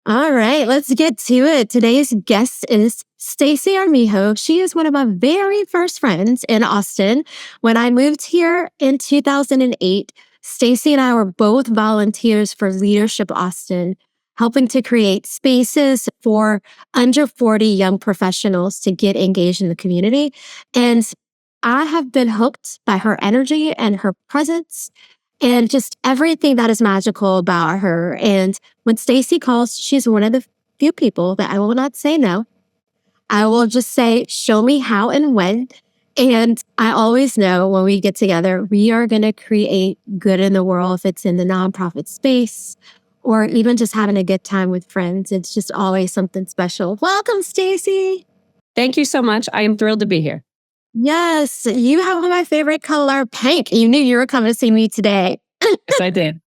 All right, let's get to it. Today's guest is Stacy Armijo. She is one of my very first friends in Austin. When I moved here in 2008, Stacy and I were both volunteers for Leadership Austin, helping to create spaces for under 40 young professionals to get engaged in the community. And I have been hooked by her energy and her presence and just everything that is magical about her. And when Stacy calls, she's one of the few people that I will not say no. I will just say, show me how and when. And I always know when we get together, we are going to create good in the world. If it's in the nonprofit space or even just having a good time with friends, it's just always something special. Welcome, Stacy. Thank you so much. I am thrilled to be here. Yes, you have my favorite color, pink. You knew you were coming to see me today. Yes, I did.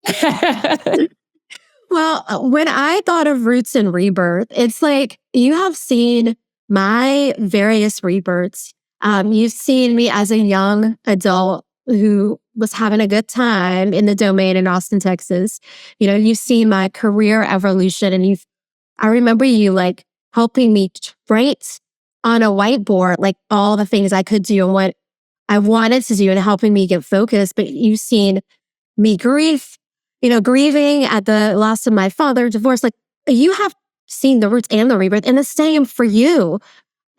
Well, when I thought of Roots+Rebirth, it's like you have seen my various rebirths. You've seen me as a young adult who was having a good time in the domain in Austin, Texas. You know, you've seen my career evolution, and I remember you like helping me write on a whiteboard, like all the things I could do and what I wanted to do and helping me get focused. But you've seen me grieving at the loss of my father, divorce. Like you have seen the roots and the rebirth, and the same for you.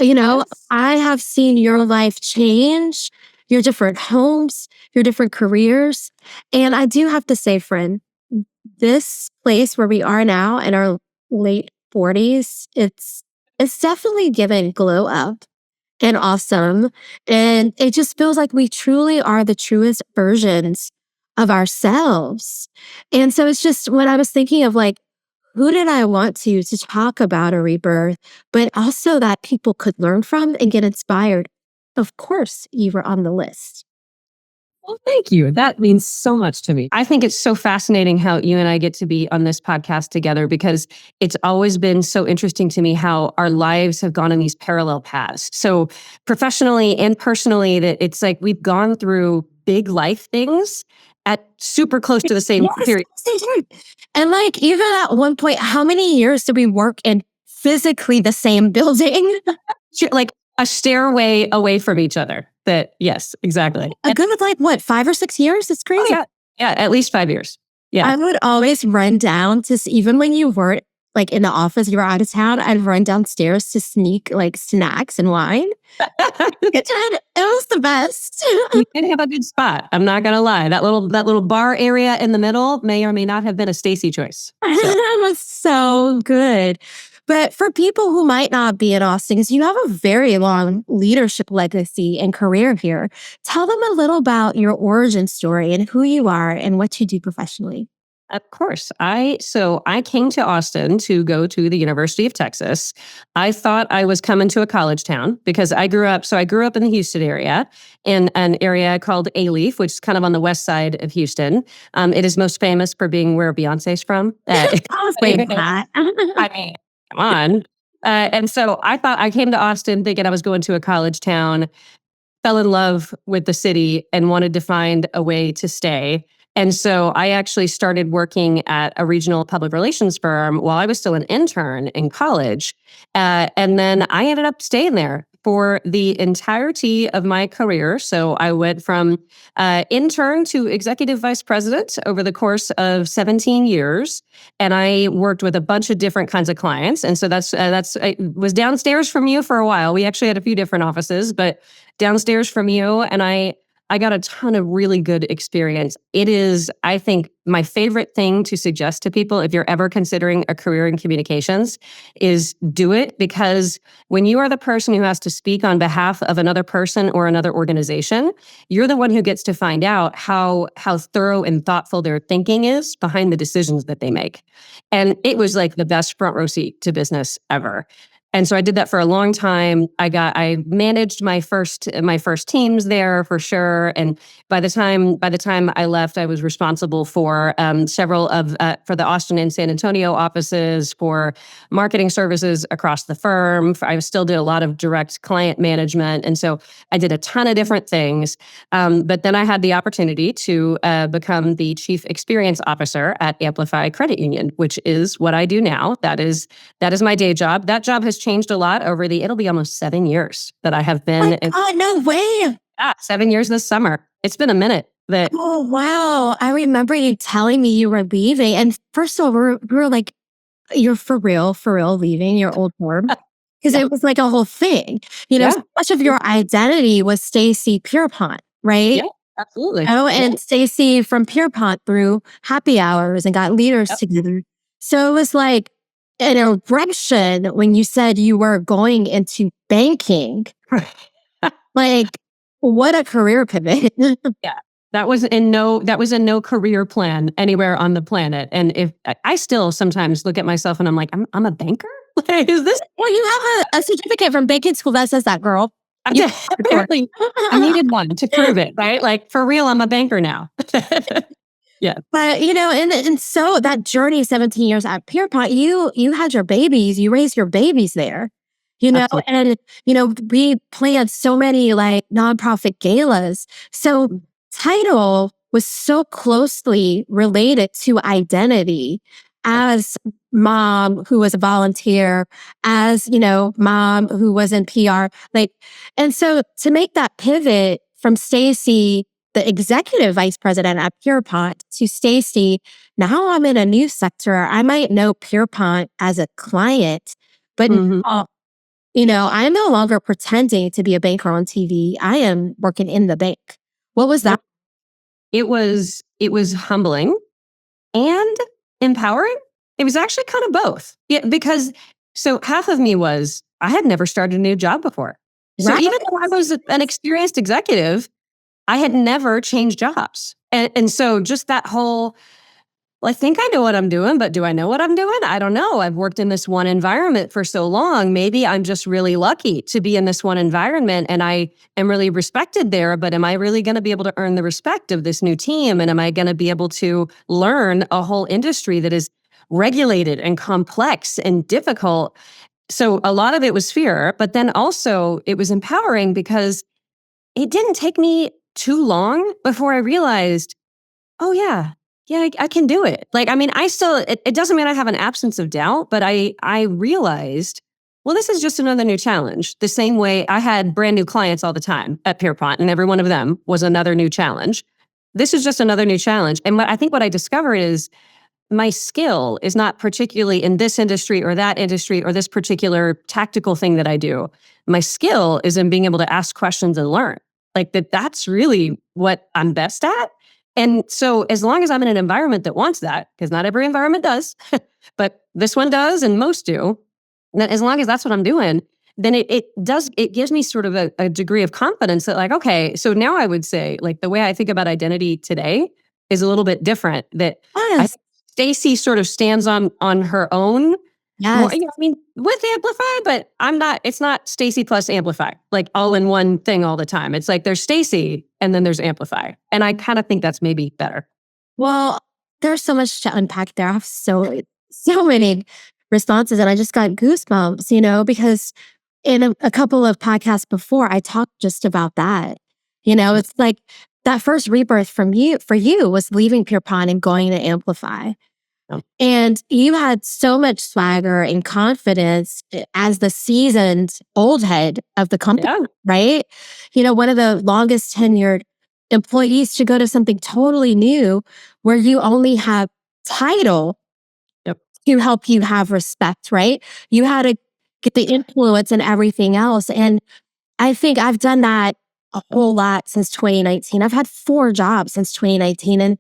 Yes. I have seen your life change, your different homes, your different careers. And I do have to say, friend, this place where we are now in our late 40s, it's definitely given glow up and awesome. And it just feels like we truly are the truest versions of ourselves. And so it's just when I was thinking of like, who did I want to talk about a rebirth, but also that people could learn from and get inspired. Of course, you were on the list. Well, thank you. That means so much to me. I think it's so fascinating how you and I get to be on this podcast together because it's always been so interesting to me how our lives have gone in these parallel paths. So professionally and personally, that it's like we've gone through big life things at super close to the same period. And like even at one point, how many years did we work in physically the same building? Like a stairway away from each other. That yes, exactly. A good like what, 5 or 6 years? It's crazy. Oh, yeah, at least 5 years. Yeah, I would always run down to even when you weren't like in the office, you were out of town. I'd run downstairs to sneak like snacks and wine. It was the best. You did have a good spot. I'm not gonna lie. That little bar area in the middle may or may not have been a Stacy choice. So. That was so good. But for people who might not be in Austin, because you have a very long leadership legacy and career here, tell them a little about your origin story and who you are and what you do professionally. Of course. I came to Austin to go to the University of Texas. I thought I was coming to a college town because I grew up in the Houston area in an area called A-Leaf, which is kind of on the west side of Houston. It is most famous for being where Beyonce's from. I was waiting for that. I mean, come on. And so I thought I came to Austin thinking I was going to a college town, fell in love with the city and wanted to find a way to stay. And so I actually started working at a regional public relations firm while I was still an intern in college. And then I ended up staying there for the entirety of my career. So I went from intern to executive vice president over the course of 17 years. And I worked with a bunch of different kinds of clients. And so I was downstairs from you for a while. We actually had a few different offices, but downstairs from you. And I got a ton of really good experience. It is, I think, my favorite thing to suggest to people if you're ever considering a career in communications is do it, because when you are the person who has to speak on behalf of another person or another organization, you're the one who gets to find out how thorough and thoughtful their thinking is behind the decisions that they make. And it was like the best front row seat to business ever. And so I did that for a long time. I managed my first teams there for sure. And by the time I left, I was responsible for several of for the Austin and San Antonio offices, for marketing services across the firm. I still did a lot of direct client management, and so I did a ton of different things. But then I had the opportunity to become the chief experience officer at Amplify Credit Union, which is what I do now. That is my day job. That job has changed a lot over it'll be almost 7 years that I have been. Oh, no way. 7 years this summer. It's been a minute. Oh, wow. I remember you telling me you were leaving. And first of all, we were like, you're for real leaving your old firm? Because Yeah. it was like a whole thing. Yeah. So much of your identity was Stacy Pierpont, right? Yeah, absolutely. And Stacy from Pierpont threw happy hours and got leaders together. So it was like an eruption when you said you were going into banking. Like, what a career pivot. Yeah. That was in no career plan anywhere on the planet. And if I still sometimes look at myself and I'm like, I'm a banker? Like, is this? Well, you have a certificate from banking school that says that, girl. Apparently, I needed one to prove it, right? Like, for real, I'm a banker now. Yeah. But, and so that journey, 17 years at Pierpont, you had your babies, you raised your babies there, Absolutely. and, we planned so many like nonprofit galas. So title was so closely related to identity as mom who was a volunteer, as, mom who was in PR. And so to make that pivot from Stacy, the executive vice president at Pierpont, to Stacy, now I'm in a new sector. I might know Pierpont as a client, but I'm no longer pretending to be a banker on TV. I am working in the bank. What was that? It was humbling and empowering. It was actually kind of both. Yeah, because so half of me was I had never started a new job before. So Right. even though I was an experienced executive, I had never changed jobs. And so just that whole, well, I think I know what I'm doing, but do I know what I'm doing? I don't know. I've worked in this one environment for so long. Maybe I'm just really lucky to be in this one environment and I am really respected there, but am I really going to be able to earn the respect of this new team? And am I going to be able to learn a whole industry that is regulated and complex and difficult? So a lot of it was fear, but then also it was empowering because it didn't take me too long before I realized, oh yeah, I can do it. Like, I mean, it doesn't mean I have an absence of doubt, but I realized, well, this is just another new challenge. The same way I had brand new clients all the time at Pierpont, and every one of them was another new challenge. This is just another new challenge. And what I discovered is my skill is not particularly in this industry or that industry or this particular tactical thing that I do. My skill is in being able to ask questions and learn. Like that's really what I'm best at. And so as long as I'm in an environment that wants that, because not every environment does, but this one does and most do, that as long as that's what I'm doing, then it gives me sort of a degree of confidence that like, okay, so now I would say like the way I think about identity today is a little bit different. That Yes. Stacy sort of stands on her own. Yes. I mean, with Amplify, but it's not Stacy plus Amplify, like all in one thing all the time. It's like there's Stacy and then there's Amplify. And I kind of think that's maybe better. Well, there's so much to unpack there. I have so many responses and I just got goosebumps, because in a couple of podcasts before, I talked just about that. It's like that first rebirth for you was leaving Pierpont and going to Amplify. And you had so much swagger and confidence as the seasoned old head of the company, right? One of the longest tenured employees to go to something totally new where you only have title to help you have respect, right? You had to get the influence and everything else. And I think I've done that a whole lot since 2019. I've had 4 jobs since 2019 and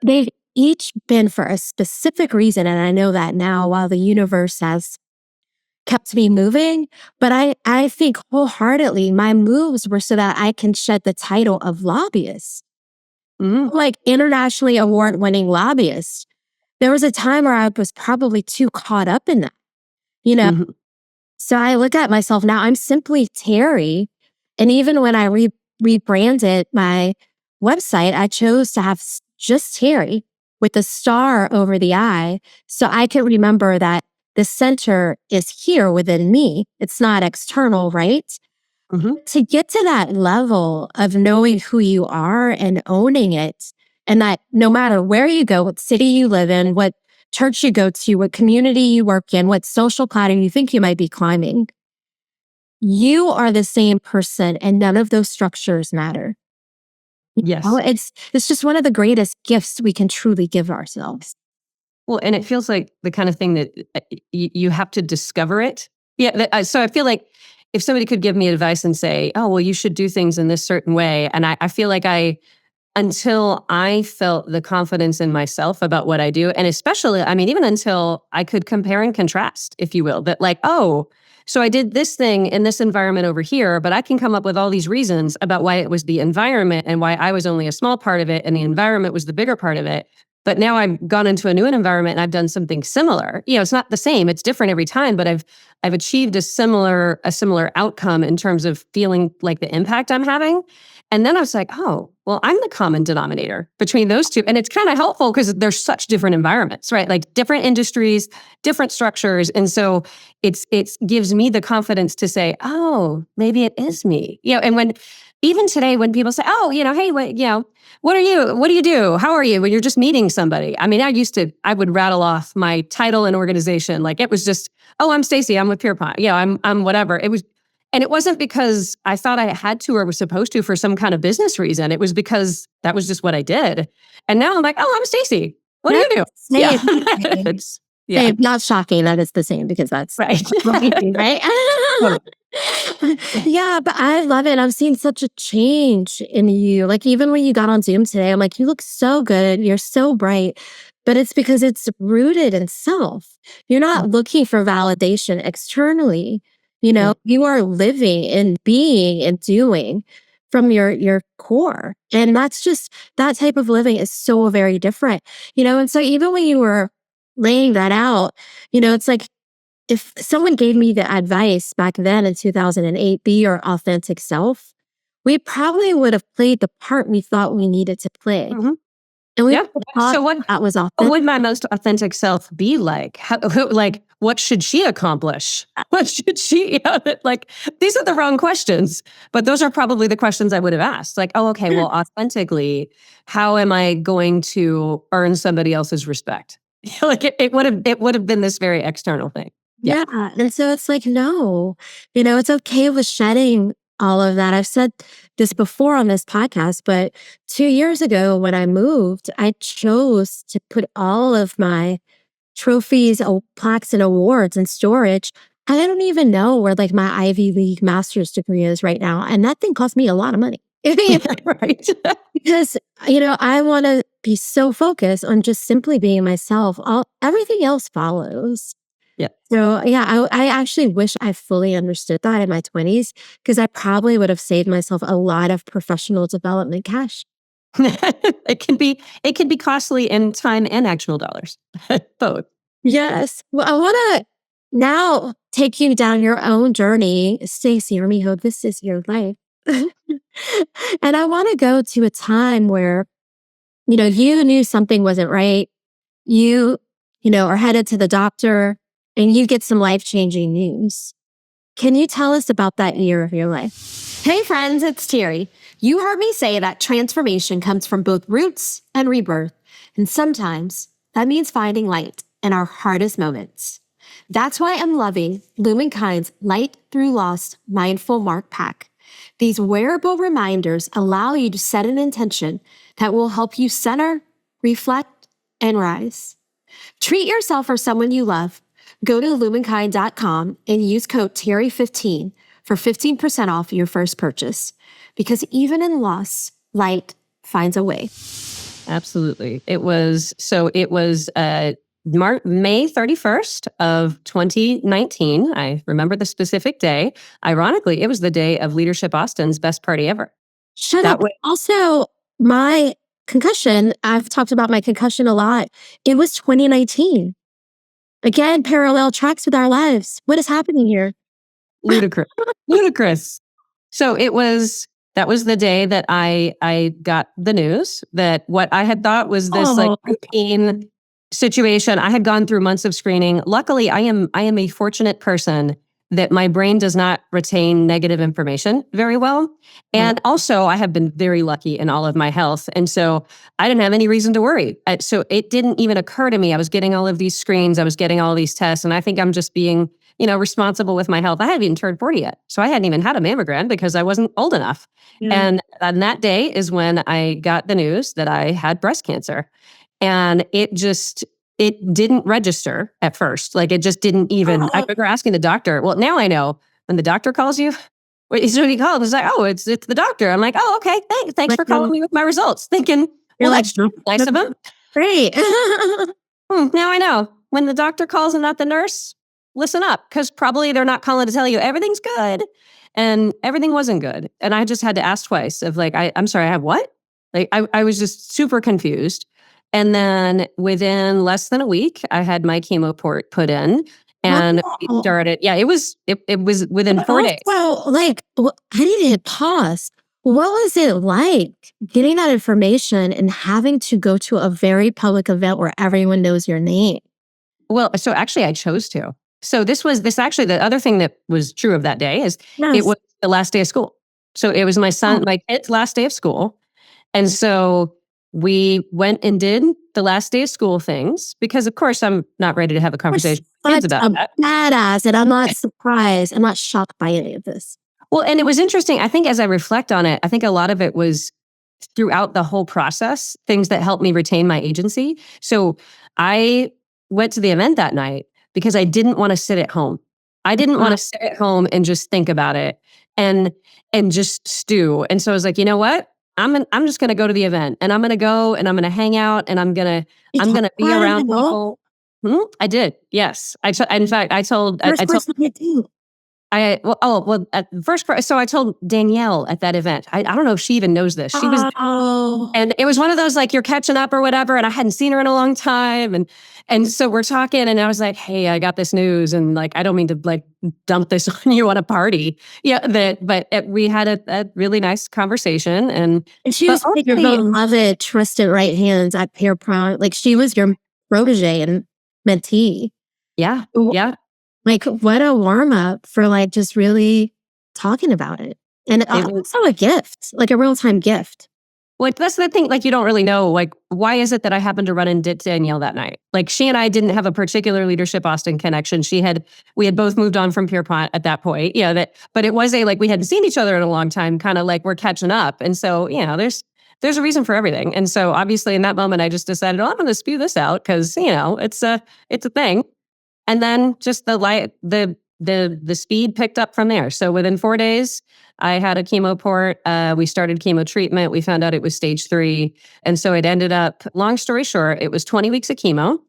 they've each been for a specific reason. And I know that now while the universe has kept me moving. But I think wholeheartedly my moves were so that I can shed the title of lobbyist, like internationally award-winning lobbyist. There was a time where I was probably too caught up in that, So I look at myself now, I'm simply Terri. And even when I rebranded my website, I chose to have just Terri with the star over the I. So I can remember that the center is here within me. It's not external, right? Mhm. To get to that level of knowing who you are and owning it, and that no matter where you go, what city you live in, what church you go to, what community you work in, what social ladder you think you might be climbing, you are the same person and none of those structures matter. Yes. It's just one of the greatest gifts we can truly give ourselves. Well, and it feels like the kind of thing that you have to discover it. Yeah. So I feel like if somebody could give me advice and say, oh, well, you should do things in this certain way. And I feel like until I felt the confidence in myself about what I do, and especially, I mean, even until I could compare and contrast, if you will, that like, oh, so I did this thing in this environment over here, but I can come up with all these reasons about why it was the environment and why I was only a small part of it and the environment was the bigger part of it. But now I've gone into a new environment and I've done something similar. You know, it's not the same, it's different every time, but I've achieved a similar outcome in terms of feeling like the impact I'm having. And then I was like, oh, well, I'm the common denominator between those two. And it's kind of helpful because they're such different environments, right? Like different industries, different structures. And so it gives me the confidence to say, oh, maybe it is me. You know, and when even today, when people say, oh, you know, hey, what are you? What do you do? How are you? When you're just meeting somebody. I mean, I would rattle off my title and organization. Like it was just, oh, I'm Stacy. I'm with Pierpont. Yeah, I'm whatever. And it wasn't because I thought I had to or was supposed to for some kind of business reason. It was because that was just what I did. And now I'm like, oh, I'm Stacy. What do you do? Same. Yeah. Same. Not shocking that it's the same because that's Right. what we do, right? Yeah, but I love it. I've seen such a change in you. Like even when you got on Zoom today, I'm like, you look so good. You're so bright. But it's because it's rooted in self. You're not looking for validation externally. You know, you are living and being and doing from your core. And that's just that type of living is so very different. You know, and so even when you were laying that out, you know, it's like if someone gave me the advice back then in 2008, be your authentic self, we probably would have played the part we thought we needed to play. Mhm. And we Yeah. thought So what that was what authentic. would my most authentic self be like? Like, what should she accomplish? What should she, like, these are the wrong questions, but those are probably the questions I would have asked. Like, oh, okay, well, authentically, how am I going to earn somebody else's respect? Like it would have been this very external thing. Yeah. Yeah. And so it's like, no, you know, it's okay with shedding all of that. I've said this before on this podcast, but 2 years ago when I moved, I chose to put all of my trophies, plaques, and awards in storage. And I don't even know where like my Ivy League master's degree is right now. And that thing cost me a lot of money. Right. Because, you know, I want to be so focused on just simply being myself. Everything else follows. Yeah. So, yeah, I actually wish I fully understood that in my 20s because I probably would have saved myself a lot of professional development cash. It can be costly in time and actual dollars. Both. Yes. Well, I want to now take you down your own journey. Stacy Armijo, this is your life. And I want to go to a time where, you know, you knew something wasn't right. You, you know, are headed to the doctor and you get some life-changing news. Can you tell us about that year of your life? Hey friends, it's Terri. You heard me say that transformation comes from both roots and rebirth. And sometimes that means finding light in our hardest moments. That's why I'm loving Lumankind's Light Through Lost Mindful Mark Pack. These wearable reminders allow you to set an intention that will help you center, reflect, and rise. Treat yourself or someone you love. Go to lumankind.com and use code Terri15 for 15% off your first purchase. Because even in loss, light finds a way. Absolutely. It was May 31st of 2019. I remember the specific day. Ironically, it was the day of Leadership Austin's best party ever. Shut up. Also, my concussion, I've talked about my concussion a lot. It was 2019. Again, parallel tracks with our lives. What is happening here? Ludicrous. Ludicrous. So that was the day that I got the news that what I had thought was this like routine situation. I had gone through months of screening. Luckily, I am a fortunate person that my brain does not retain negative information very well. And also, I have been very lucky in all of my health. And so I didn't have any reason to worry. So it didn't even occur to me. I was getting all of these screens. I was getting all these tests. And I think I'm just being, responsible with my health. I hadn't even turned 40 yet. So I hadn't even had a mammogram because I wasn't old enough. And on that day is when I got the news that I had breast cancer. And it didn't register at first. Like it just didn't even, I remember asking the doctor, well, now I know when the doctor calls you, so he called, it's like, oh, it's the doctor. I'm like, oh, okay, thanks for calling me with my results. Thinking, well, that's nice of him. Great. Now I know. When the doctor calls and not the nurse, listen up, because probably they're not calling to tell you everything's good. And everything wasn't good. And I just had to ask twice of like, I'm sorry, I have what? Like, I was just super confused. And then within less than a week, I had my chemo port put in and we started. Yeah, it was within 4 days. Well, like, I need to pause. What was it like getting that information and having to go to a very public event where everyone knows your name? Well, so actually I chose to. So this actually, the other thing that was true of that day is it was the last day of school. So it was my kid's last day of school. And so we went and did the last day of school things because, of course, I'm not ready to have a conversation with kids about that. Badass, and I'm not surprised. I'm not shocked by any of this. Well, and it was interesting. I think as I reflect on it, I think a lot of it was throughout the whole process, things that helped me retain my agency. So I went to the event that night because I didn't want to sit at home. I didn't want to sit at home and just think about it and just stew. And so I was like, you know what? I'm just going to go to the event and I'm going to go and I'm going to hang out and I'm going to be around people. I did. Yes. In fact, I told so I told Danielle at that event. I don't know if she even knows this. She was, and it was one of those like you're catching up or whatever. And I hadn't seen her in a long time. And so we're talking and I was like, hey, I got this news. And like, I don't mean to like dump this on you on a party. Yeah. But we had a really nice conversation. And she was like your beloved, trusted right hands at Peer Prom. Like she was your protege and mentee. Yeah. Yeah. Like, what a warm up for like just really talking about it. And also a gift, like a real time gift. Like, that's the thing, like, you don't really know, like, why is it that I happened to run into Danielle that night? Like, she and I didn't have a particular Leadership Austin connection. We had both moved on from Pierpont at that point. Yeah, but it was like, we hadn't seen each other in a long time, kind of like we're catching up. And so, there's a reason for everything. And so obviously in that moment, I just decided, I'm going to spew this out because, it's a thing. And then just the speed picked up from there. So within 4 days, I had a chemo port. We started chemo treatment. We found out it was stage 3. And so it ended up, long story short, it was 20 weeks of chemo.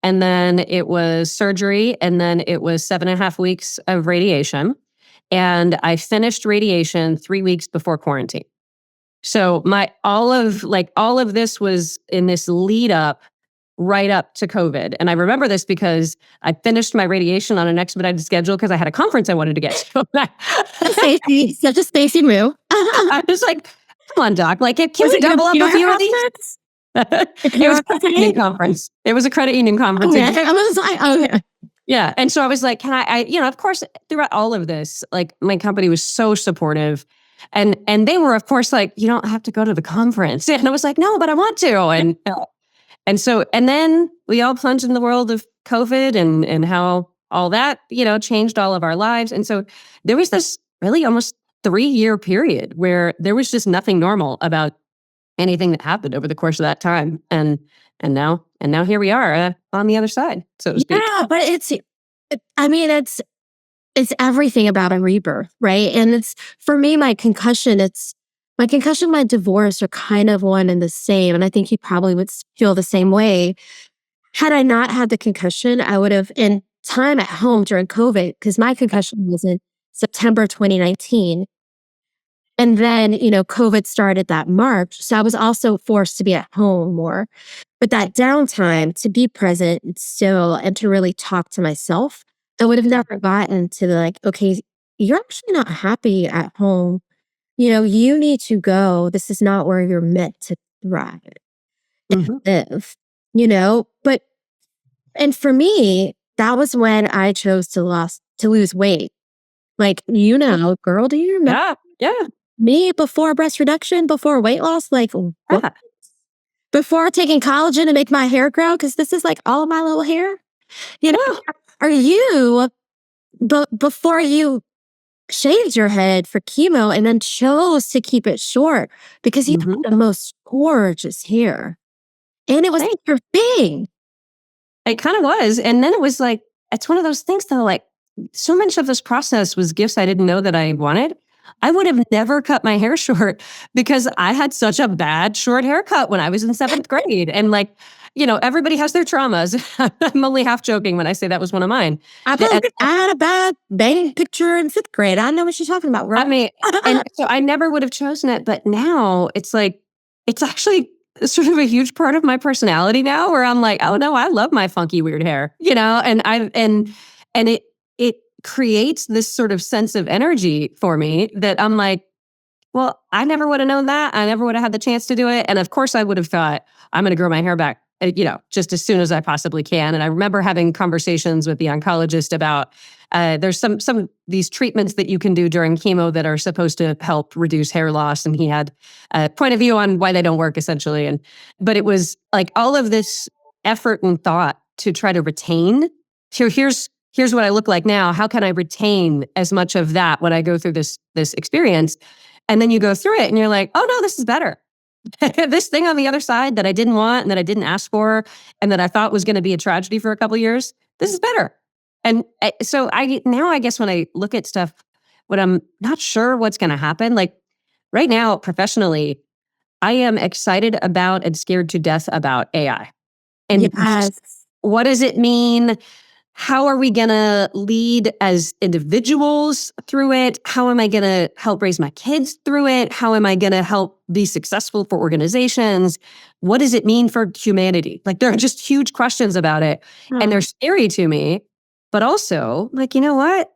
And then it was surgery. And then it was 7.5 weeks of radiation. And I finished radiation 3 weeks before quarantine. So all of this was in this lead up right up to COVID. And I remember this because I finished my radiation on an expedited schedule because I had a conference I wanted to get to. Stacy, such a Stacy move. I was like, come on, doc. Like, can we double up a few of these? It was a credit union conference. It was a credit union conference. Okay. I was like, okay. Yeah. And so I was like, can I, of course, throughout all of this, like my company was so supportive. And they were, of course, like, you don't have to go to the conference. And I was like, no, but I want to. And then we all plunged in the world of COVID and how all that, changed all of our lives. And so there was this really almost 3-year period where there was just nothing normal about anything that happened over the course of that time. And now here we are on the other side, so to speak. Yeah, but it's everything about a rebirth, right? And it's, for me, my concussion, my divorce are kind of one and the same. And I think he probably would feel the same way. Had I not had the concussion, I would have, in time at home during COVID, because my concussion was in September 2019. And then, COVID started that March. So I was also forced to be at home more. But that downtime to be present and still and to really talk to myself, I would have never gotten to okay, you're actually not happy at home. You need to go. This is not where you're meant to thrive and Mhm. live, But, and for me, that was when I chose to lose weight. Like, girl, do you remember Yeah. Yeah. me before breast reduction, before weight loss? Like, what? Yeah. Before taking collagen to make my hair grow? Because this is like all of my little hair. You know, Yeah. are you, but before you shaved your head for chemo and then chose to keep it short because you Mhm. had the most gorgeous hair and it was Thank your thing. It kind of was. And then it was like, it's one of those things though, like so much of this process was gifts I didn't know that I wanted. I would have never cut my hair short because I had such a bad short haircut when I was in 7th grade. And like, everybody has their traumas. I'm only half joking when I say that was one of mine. And I had a bad banging picture in 5th grade. I know what you're talking about, I girl. mean, and so I never would have chosen it. But now it's like, it's actually sort of a huge part of my personality now where I'm like, oh no, I love my funky, weird hair, and it creates this sort of sense of energy for me that I'm like, well, I never would have known that. I never would have had the chance to do it. And of course, I would have thought, I'm going to grow my hair back, just as soon as I possibly can. And I remember having conversations with the oncologist about there's some of these treatments that you can do during chemo that are supposed to help reduce hair loss. And he had a point of view on why they don't work, essentially. But it was like all of this effort and thought to try to retain. So here's what I look like now. How can I retain as much of that when I go through this experience? And then you go through it and you're like, oh no, this is better. This thing on the other side that I didn't want and that I didn't ask for and that I thought was going to be a tragedy for a couple of years, this is better. And so I guess when I look at stuff, when I'm not sure what's going to happen, like right now, professionally, I am excited about and scared to death about AI. And Yes. what does it mean? How are we going to lead as individuals through it? How am I going to help raise my kids through it? How am I going to help be successful for organizations? What does it mean for humanity? Like, there are just huge questions about it, and they're scary to me. But also, like, you know what?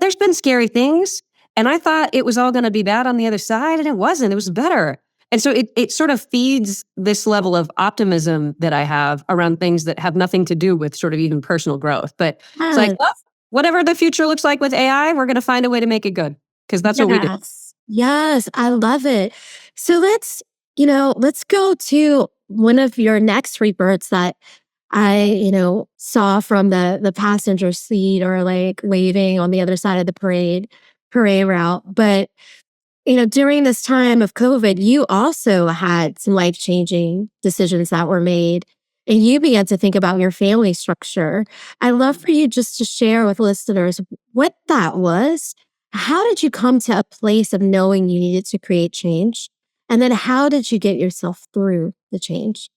There's been scary things, and I thought it was all going to be bad on the other side, and it wasn't. It was better. And so it sort of feeds this level of optimism that I have around things that have nothing to do with sort of even personal growth. But it's like, Yes. whatever the future looks like with AI, we're going to find a way to make it good because that's what we do. Yes, I love it. So let's go to one of your next rebirths that I, saw from the passenger seat or like waving on the other side of the parade route. But during this time of COVID, you also had some life-changing decisions that were made, and you began to think about your family structure. I'd love for you just to share with listeners what that was. How did you come to a place of knowing you needed to create change? And then how did you get yourself through the change?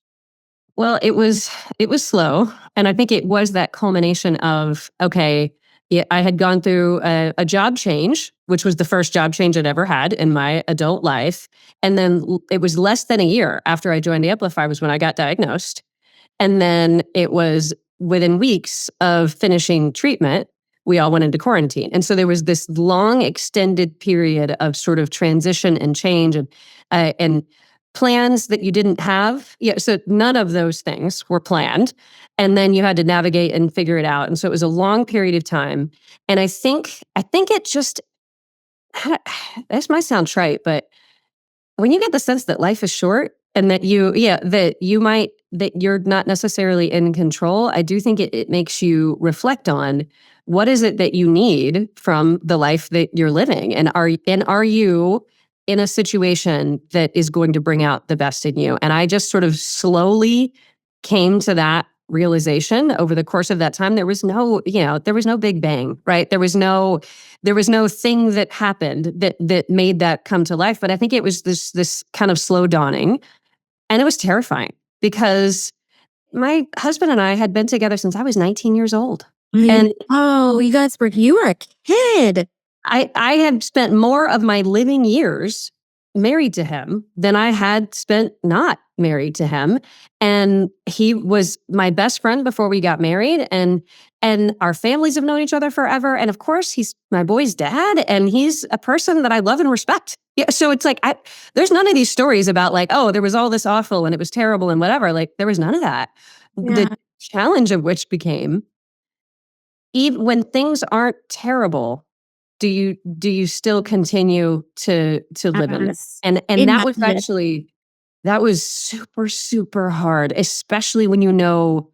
Well, it was slow, and I think it was that culmination of, okay, yeah, I had gone through a job change, which was the first job change I'd ever had in my adult life, and then it was less than a year after I joined Amplify was when I got diagnosed, and then it was within weeks of finishing treatment, we all went into quarantine, and so there was this long, extended period of sort of transition and change, and plans that you didn't have. Yeah, so none of those things were planned. And then you had to navigate and figure it out. And so it was a long period of time. And I think it just, this might sound trite, but when you get the sense that life is short and that that you're not necessarily in control, I do think it makes you reflect on what is it that you need from the life that you're living. And are you in a situation that is going to bring out the best in you? And I just sort of slowly came to that realization over the course of that time. There was no big bang, right? There was no thing that happened that made that come to life. But I think it was this kind of slow dawning, and it was terrifying because my husband and I had been together since I was 19 years old. And you were a kid. I had spent more of my living years married to him than I had spent not married to him. And he was my best friend before we got married. And our families have known each other forever. And of course, he's my boy's dad, and he's a person that I love and respect. Yeah. So it's like, there's none of these stories about like, oh, there was all this awful and it was terrible and whatever. Like, there was none of that. Yeah. The challenge of which became, even when things aren't terrible, do you still continue to live in it? Yes. And that was super, super hard, especially when you know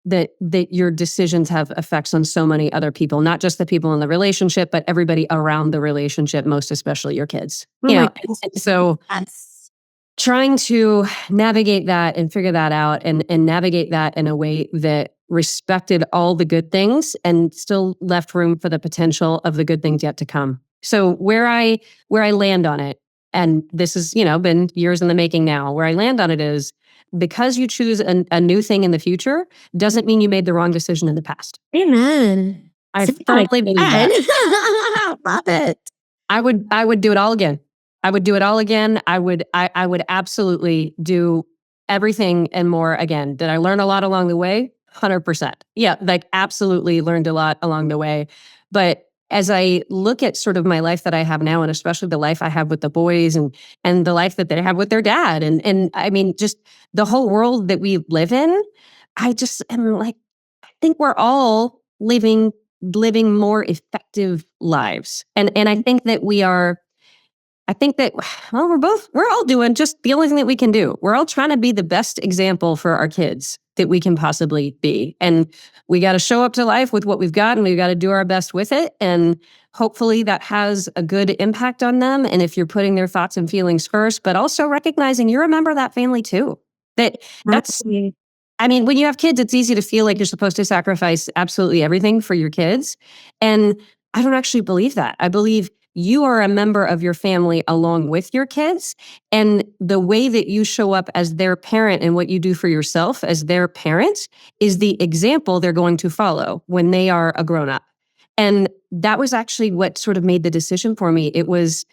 that your decisions have effects on so many other people, not just the people in the relationship, but everybody around the relationship, most especially your kids. Oh my And so Yes. trying to navigate that and figure that out and navigate that in a way that respected all the good things and still left room for the potential of the good things yet to come. So where I land on it, and this has, been years in the making now, where I land on it is, because you choose a new thing in the future doesn't mean you made the wrong decision in the past. Amen. I firmly believe that. Love it. I would do it all again. I would do it all again. I would absolutely do everything and more again. Did I learn a lot along the way? 100%. Yeah, like absolutely learned a lot along the way. But as I look at sort of my life that I have now, and especially the life I have with the boys and the life that they have with their dad, and I mean, just the whole world that we live in, I just am like, I think we're all living more effective lives. And I think that we're all doing just the only thing that we can do. We're all trying to be the best example for our kids that we can possibly be. And we got to show up to life with what we've got, and we've got to do our best with it. And hopefully that has a good impact on them. And if you're putting their thoughts and feelings first, but also recognizing you're a member of that family too. That's I mean, when you have kids, it's easy to feel like you're supposed to sacrifice absolutely everything for your kids. And I don't actually believe that. I believe you are a member of your family along with your kids. And the way that you show up as their parent and what you do for yourself as their parent is the example they're going to follow when they are a grown-up. And that was actually what sort of made the decision for me. It was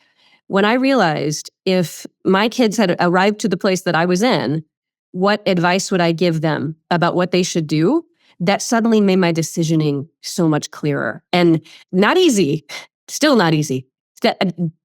when I realized if my kids had arrived to the place that I was in, what advice would I give them about what they should do? That suddenly made my decisioning so much clearer. And not easy, still not easy.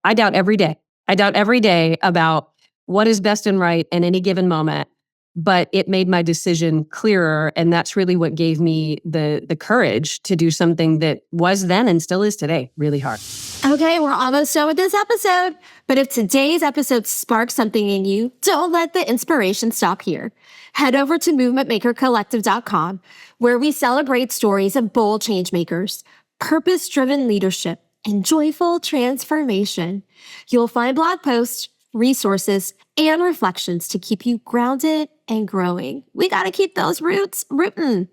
I doubt every day. I doubt every day about what is best and right in any given moment. But it made my decision clearer. And that's really what gave me the courage to do something that was then and still is today really hard. Okay, we're almost done with this episode. But if today's episode sparks something in you, don't let the inspiration stop here. Head over to movementmakercollective.com, where we celebrate stories of bold change makers, purpose-driven leadership, and joyful transformation. You'll find blog posts, resources, and reflections to keep you grounded and growing. We got to keep those roots rootin'.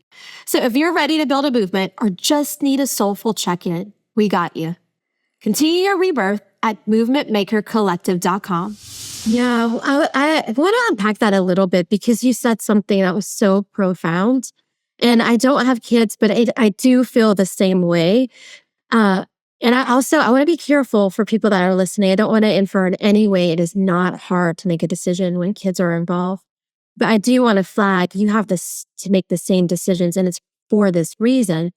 So if you're ready to build a movement or just need a soulful check-in, we got you. Continue your rebirth at movementmakercollective.com. Yeah, I want to unpack that a little bit because you said something that was so profound. And I don't have kids, but I do feel the same way. And I want to be careful for people that are listening. I don't want to infer in any way it is not hard to make a decision when kids are involved. But I do want to flag you have this to make the same decisions, and it's for this reason.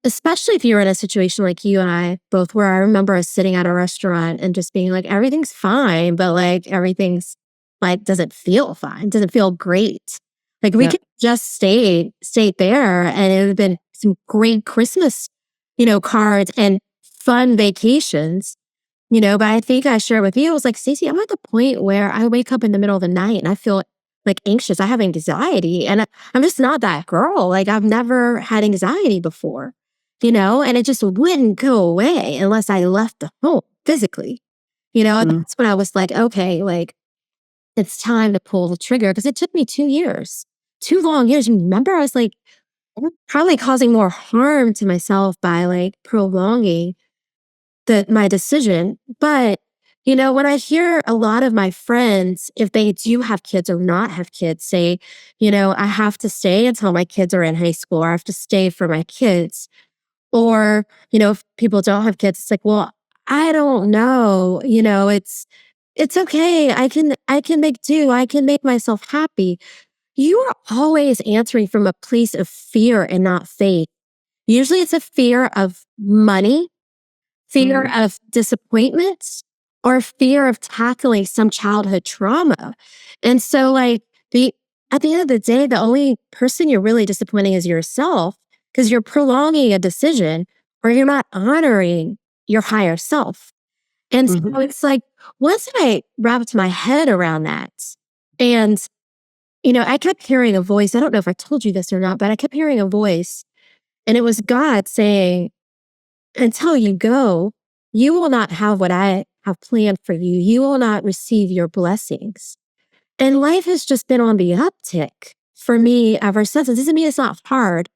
Especially if you're in a situation like you and I both were. I remember us sitting at a restaurant and just being like, everything's fine, but like everything's like doesn't feel fine, doesn't feel great. Like we could just stay there, and it would have been some great Christmas, cards and fun vacations, but I think I shared with you, I was like, Stacy, I'm at the point where I wake up in the middle of the night and I feel like anxious. I have anxiety, and I'm just not that girl. Like I've never had anxiety before, and it just wouldn't go away unless I left the home physically, and that's when I was like, okay, like it's time to pull the trigger, because it took me 2 years, 2 long years. You remember, I was like, I'm probably causing more harm to myself by like prolonging my decision. But, when I hear a lot of my friends, if they do have kids or not have kids, say, I have to stay until my kids are in high school, or I have to stay for my kids. Or, if people don't have kids, it's like, well, I don't know, It's okay. I can make do. I can make myself happy. You are always answering from a place of fear and not faith. Usually it's a fear of money, fear of disappointments, or fear of tackling some childhood trauma. And so, like, at the end of the day, the only person you're really disappointing is yourself because you're prolonging a decision or you're not honoring your higher self. And so Mhm. it's like, once I wrapped my head around that, and, I kept hearing a voice. I don't know if I told you this or not, but I kept hearing a voice, and it was God saying, until you go, you will not have what I have planned for you. You will not receive your blessings. And life has just been on the uptick for me ever since. It doesn't mean it's not hard.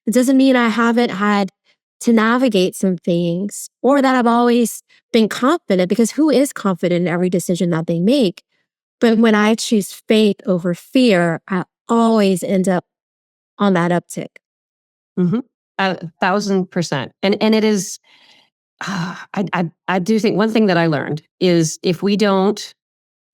It doesn't mean I haven't had to navigate some things or that I've always been confident, because who is confident in every decision that they make? But when I choose faith over fear, I always end up on that uptick. Mm-hmm. 1,000%. And it is, I do think one thing that I learned is if we don't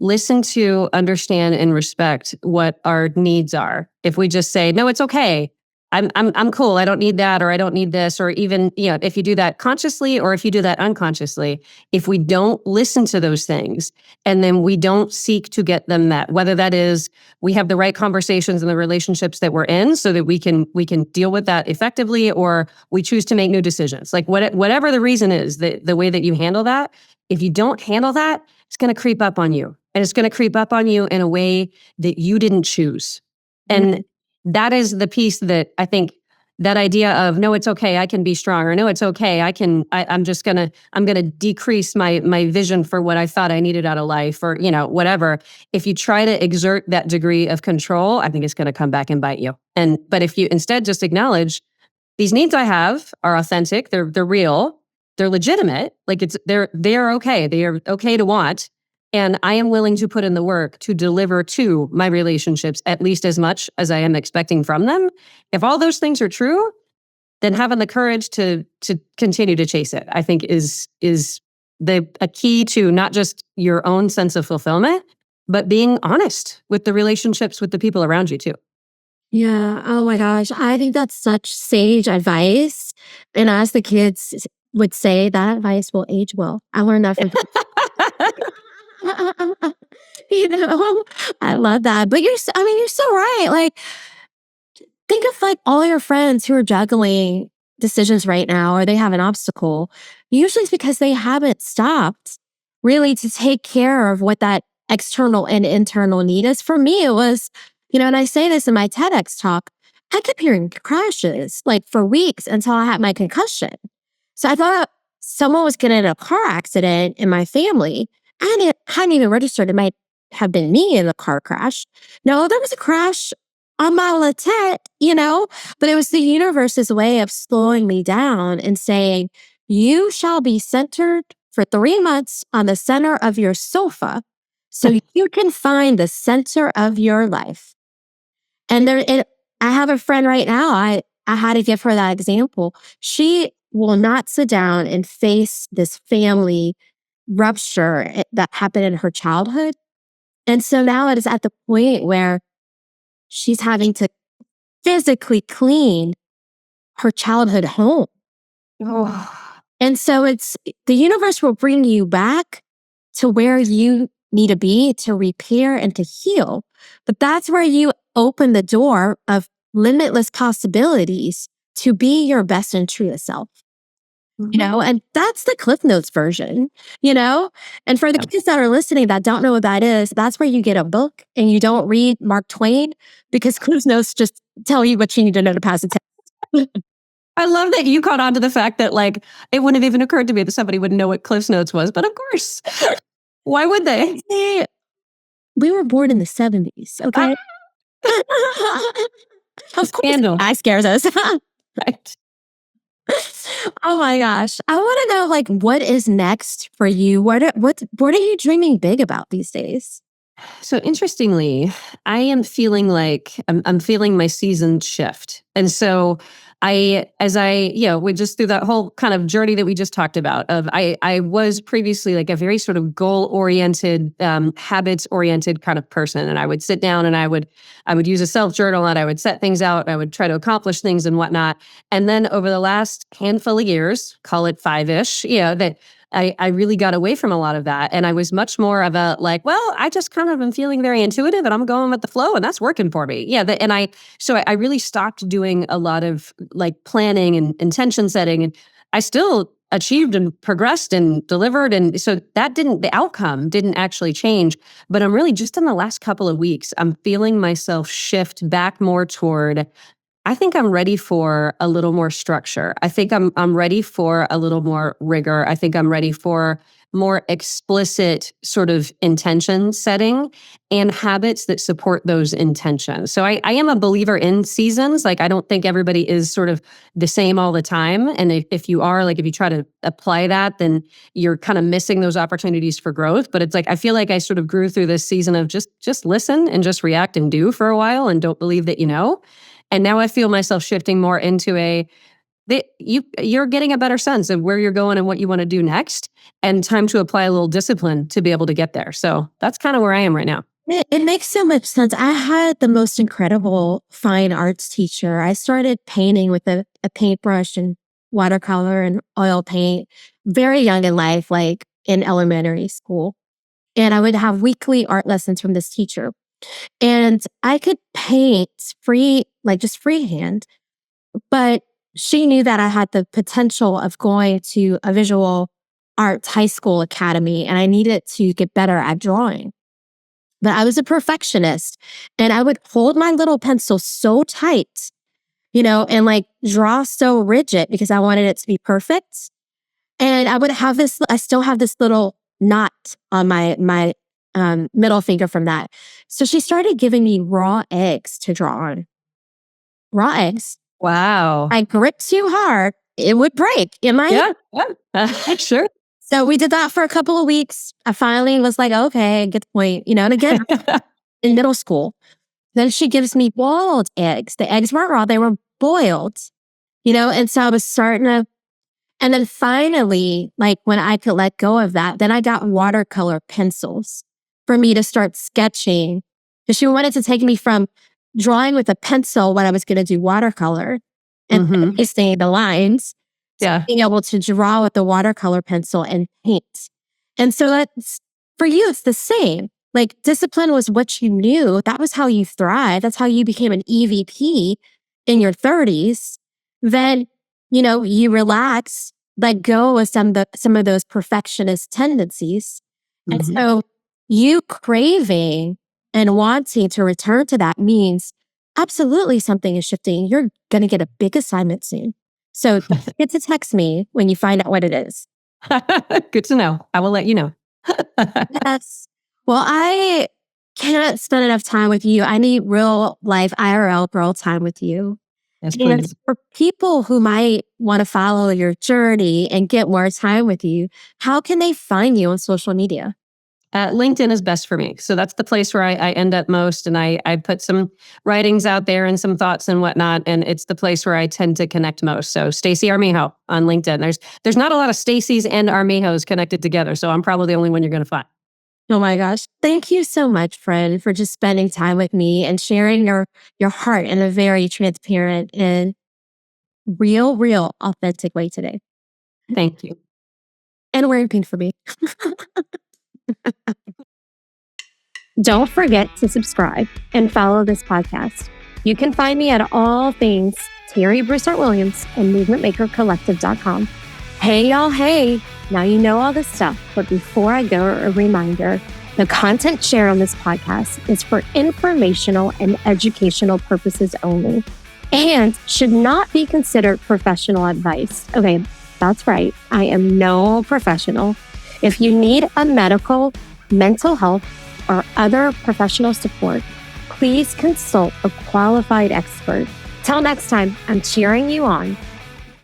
listen to, understand, and respect what our needs are, if we just say, no, it's okay. I'm cool. I don't need that, or I don't need this, or even, if you do that consciously or if you do that unconsciously, if we don't listen to those things and then we don't seek to get them met, whether that is we have the right conversations in the relationships that we're in so that we can deal with that effectively, or we choose to make new decisions, like whatever the reason is, the way that you handle that, if you don't handle that, it's going to creep up on you, and it's going to creep up on you in a way that you didn't choose. And that is the piece that I think, that idea of, no, it's okay, I can be strong, or no, it's okay, I'm gonna decrease my vision for what I thought I needed out of life, or whatever. If you try to exert that degree of control, I think it's gonna come back and bite you. But if you instead just acknowledge, these needs I have are authentic, they're real, they're legitimate, like they're okay, they are okay to want. And I am willing to put in the work to deliver to my relationships at least as much as I am expecting from them. If all those things are true, then having the courage to continue to chase it, I think is a key to not just your own sense of fulfillment, but being honest with the relationships with the people around you too. Yeah. Oh my gosh. I think that's such sage advice. And as the kids would say, that advice will age well. I learned that from I love that. But you're so right. Like, think of like all your friends who are juggling decisions right now, or they have an obstacle. Usually it's because they haven't stopped really to take care of what that external and internal need is. For me, it was, and I say this in my TEDx talk, I kept hearing crashes like for weeks until I had my concussion. So I thought someone was getting in a car accident in my family, and it hadn't even registered. It might have been me in the car crash. No, there was a crash on my latte, but it was the universe's way of slowing me down and saying, you shall be centered for 3 months on the center of your sofa so you can find the center of your life. And I have a friend right now. I had to give her that example. She will not sit down and face this family rupture that happened in her childhood. And so now it is at the point where she's having to physically clean her childhood home. Oh. And so it's the universe will bring you back to where you need to be to repair and to heal. But that's where you open the door of limitless possibilities to be your best and truest self. And that's the Cliff Notes version. And for the kids that are listening that don't know what that is, that's where you get a book and you don't read Mark Twain, because Cliff Notes just tell you what you need to know to pass a test. I love that you caught on to the fact that, like, it wouldn't have even occurred to me that somebody would know what Cliff's Notes was, but of course. Why would they? We were born in the 70s, okay? Of course, Scandal. that scares us. Right. Oh my gosh. I want to know, like, what is next for you? What are you dreaming big about these days? So interestingly, I am feeling like I'm feeling my season shift. And so we just through that whole kind of journey that we just talked about I was previously like a very sort of goal-oriented, habits-oriented kind of person. And I would sit down and I would use a self-journal and I would set things out and I would try to accomplish things and whatnot. And then over the last handful of years, call it 5-ish, that I really got away from a lot of that. And I was much more of a like, well, I just kind of am feeling very intuitive and I'm going with the flow and that's working for me. So I really stopped doing a lot of like planning and intention setting. And I still achieved and progressed and delivered. And so the outcome didn't actually change. But I'm really just in the last couple of weeks, I'm feeling myself shift back more toward, I think I'm ready for a little more structure. I think I'm ready for a little more rigor. I think I'm ready for more explicit sort of intention setting and habits that support those intentions. So I am a believer in seasons. Like, I don't think everybody is sort of the same all the time. And if you are, like, if you try to apply that, then you're kind of missing those opportunities for growth. But it's like, I feel like I sort of grew through this season of just listen and just react and do for a while and don't believe that you know. And now I feel myself shifting more into you're getting a better sense of where you're going and what you want to do next, and time to apply a little discipline to be able to get there. So that's kind of where I am right now. It makes so much sense. I had the most incredible fine arts teacher. I started painting with a paintbrush and watercolor and oil paint very young in life, like in elementary school. And I would have weekly art lessons from this teacher. And I could paint just freehand, but she knew that I had the potential of going to a visual arts high school academy and I needed to get better at drawing. But I was a perfectionist and I would hold my little pencil so tight, and like draw so rigid because I wanted it to be perfect. And I would have I still have this little knot on my middle finger from that. So she started giving me raw eggs to draw on. Raw eggs. Wow. I gripped too hard, it would break. Yeah. Sure. So we did that for a couple of weeks. I finally was like, okay, get the point. And again, in middle school, then she gives me boiled eggs. The eggs weren't raw, they were boiled, and so I was starting to. And then finally, like when I could let go of that, then I got watercolor pencils for me to start sketching. Because she wanted to take me from drawing with a pencil when I was going to do watercolor and pasting the lines, to being able to draw with the watercolor pencil and paint. And so that's, for you, it's the same. Like, discipline was what you knew. That was how you thrived. That's how you became an EVP in your 30s. Then, you relax, let go of some of those perfectionist tendencies. And so you craving and wanting to return to that means absolutely something is shifting. You're going to get a big assignment soon. So don't forget to text me when you find out what it is. Good to know. I will let you know. Yes. Well, I can't spend enough time with you. I need real life IRL girl time with you. Yes, and please. for people who might want to follow your journey and get more time with you, how can they find you on social media? LinkedIn is best for me. So that's the place where I end up most. And I put some writings out there and some thoughts and whatnot. And it's the place where I tend to connect most. So Stacy Armijo on LinkedIn. There's not a lot of Stacys and Armijos connected together. So I'm probably the only one you're going to find. Oh my gosh. Thank you so much, friend, for just spending time with me and sharing your heart in a very transparent and real, authentic way today. Thank you. And wearing pink for me. Don't forget to subscribe and follow this podcast. You can find me at all things Terri Broussard Williams and movementmakercollective.com. Hey, y'all, hey. Now you know all this stuff, but before I go, a reminder, the content shared on this podcast is for informational and educational purposes only and should not be considered professional advice. Okay, that's right. I am no professional. If you need a medical, mental health, or other professional support, please consult a qualified expert. Till next time, I'm cheering you on.